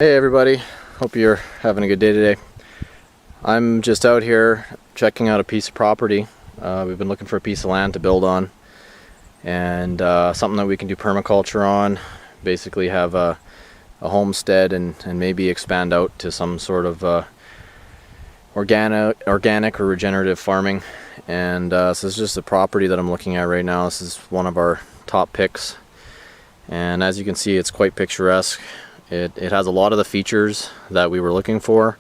Hey everybody, hope you're having a good day today. I'm just out here checking out a piece of property. We've been looking for a piece of land to build on, and something that we can do permaculture on. Basically have a homestead and maybe expand out to some sort of organic or regenerative farming. And so this is just a property that I'm looking at right now. This is one of our top picks, and as you can see, it's quite picturesque. It has a lot of the features that we were looking for.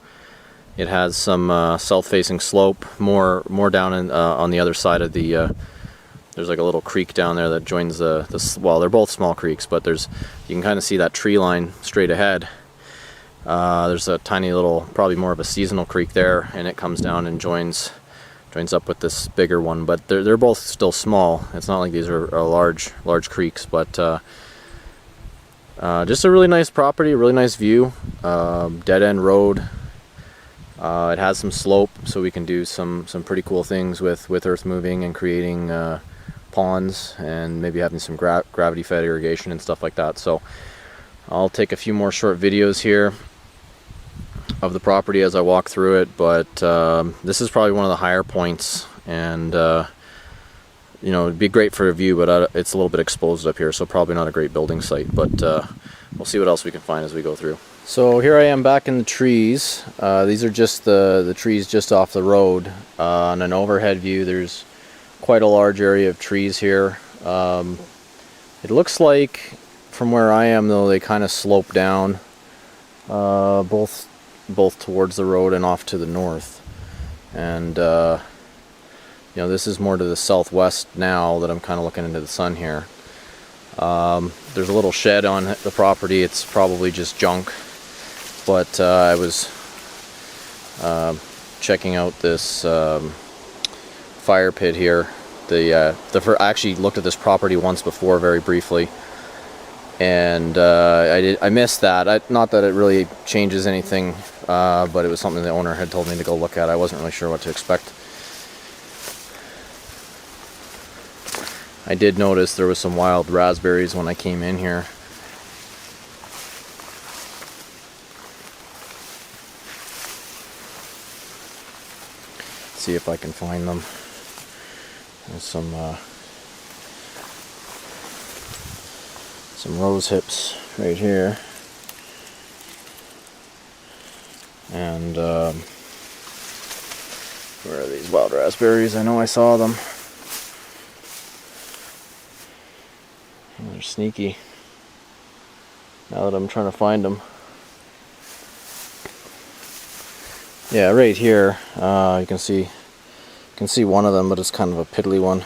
It has some south-facing slope, more down on the other side of the. There's like a little creek down there that joins the. Well, they're both small creeks, but you can kind of see that tree line straight ahead. There's a tiny little, probably more of a seasonal creek there, and it comes down and joins up with this bigger one. But they're both still small. It's not like these are large creeks, but. Just a really nice property, really nice view, dead end road. It has some slope, so we can do some pretty cool things with earth moving and creating ponds and maybe having some gravity fed irrigation and stuff like that. So I'll take a few more short videos here of the property as I walk through it, but this is probably one of the higher points, and you know, it'd be great for a view, but it's a little bit exposed up here, so probably not a great building site, but we'll see what else we can find as we go through. So here I am back in the trees. These are just the trees just off the road. On an overhead view, there's quite a large area of trees here. It looks like, from where I am though, they kind of slope down, both towards the road and off to the north. And you know, this is more to the southwest now that I'm kind of looking into the sun here. There's a little shed on the property. It's probably just junk, but I was checking out this fire pit here. I actually looked at this property once before, very briefly, and I missed that. Not that it really changes anything, but it was something the owner had told me to go look at. I wasn't really sure what to expect. I did notice there was some wild raspberries when I came in here. See if I can find them. There's some rose hips right here, and where are these wild raspberries? I know I saw them. They're sneaky now that I'm trying to find them. Yeah, right here you can see one of them, but it's kind of a piddly one.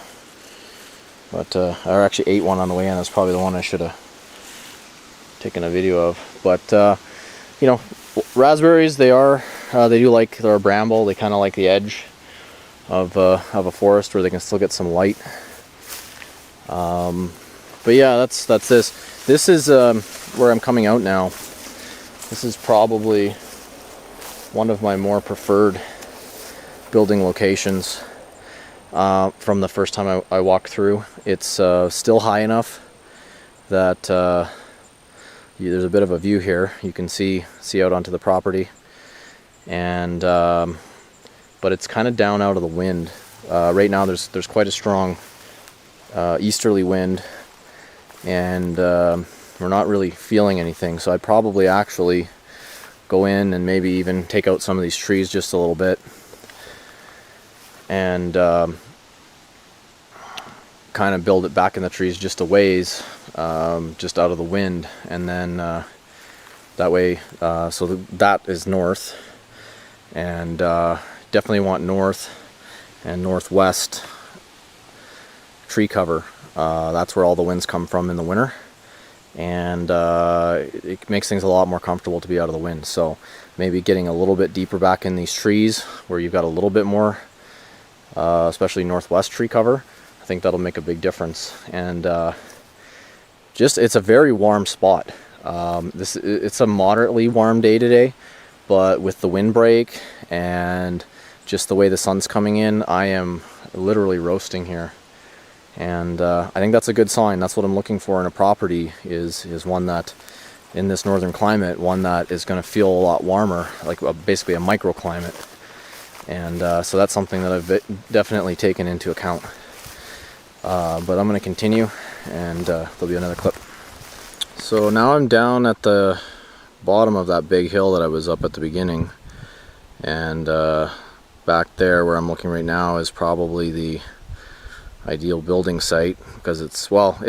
But I actually ate one on the way in. That's probably the one I should have taken a video of. But you know, raspberries, they do like, they're a bramble. They kind of like the edge of a forest where they can still get some light. But yeah, that's this. This is where I'm coming out now. This is probably one of my more preferred building locations from the first time I walked through. It's still high enough that there's a bit of a view here. You can see out onto the property, and but it's kind of down out of the wind. Right now there's quite a strong easterly wind, and we're not really feeling anything, so I'd probably actually go in and maybe even take out some of these trees just a little bit, and kind of build it back in the trees just a ways, just out of the wind, and then that way, so that is north, and definitely want north and northwest tree cover. That's where all the winds come from in the winter, and it makes things a lot more comfortable to be out of the wind. So maybe getting a little bit deeper back in these trees where you've got a little bit more, especially northwest tree cover, I think that'll make a big difference. And it's a very warm spot. It's a moderately warm day today, but with the windbreak and just the way the sun's coming in, I am literally roasting here. And I think that's a good sign. That's what I'm looking for in a property, is one that in this northern climate, one that is going to feel a lot warmer, like basically a microclimate. And so that's something that I've definitely taken into account. But I'm going to continue, and there'll be another clip. So now I'm down at the bottom of that big hill that I was up at the beginning, and back there where I'm looking right now is probably the ideal building site, because it's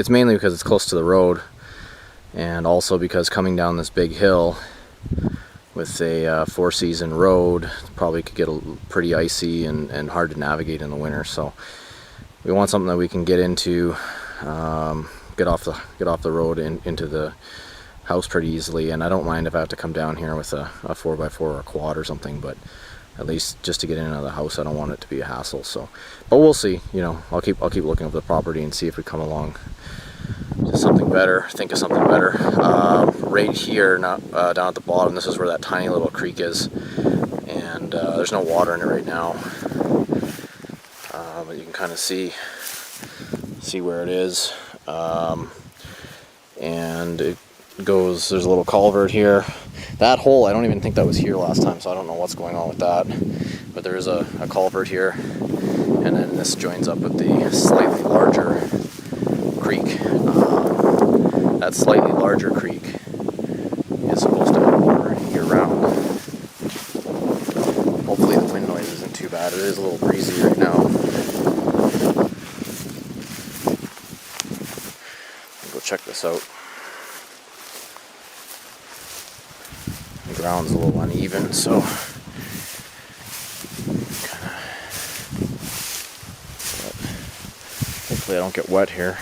mainly because it's close to the road, and also because coming down this big hill with a four-season road probably could get pretty icy and hard to navigate in the winter. So we want something that we can get into, get off the road into the house pretty easily. And I don't mind if I have to come down here with a 4x4 or a quad or something, but at least just to get in and out of the house, I don't want it to be a hassle. So, but we'll see. You know, I'll keep looking over the property and see if we come along to something better. Think of something better. Right here, not down at the bottom. This is where that tiny little creek is, and there's no water in it right now. But you can kind of see where it is, and it goes. There's a little culvert here. That hole, I don't even think that was here last time, so I don't know what's going on with that. But there is a culvert here, and then this joins up with the slightly larger creek. That slightly larger creek is supposed to have water year-round. Hopefully the wind noise isn't too bad. It is a little breezy right now. I'll go check this out. The ground's a little uneven, so hopefully I don't get wet here.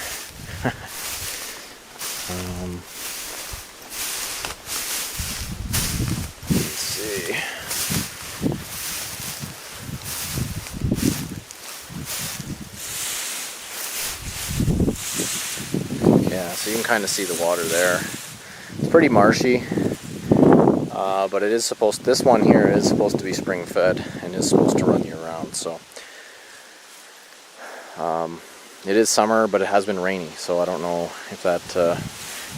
Let's see. Yeah, so you can kind of see the water there. It's pretty marshy. But it is this one here is supposed to be spring fed and is supposed to run year round. So it is summer, but it has been rainy, so I don't know if that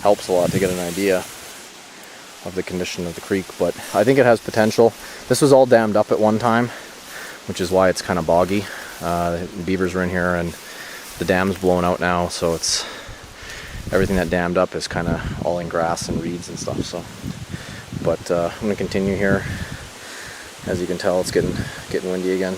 helps a lot to get an idea of the condition of the creek, but I think it has potential. This was all dammed up at one time, which is why it's kind of boggy. The beavers were in here, and the dam's blown out now, so it's everything that dammed up is kind of all in grass and reeds and stuff. So. But I'm going to continue here. As you can tell, it's getting windy again.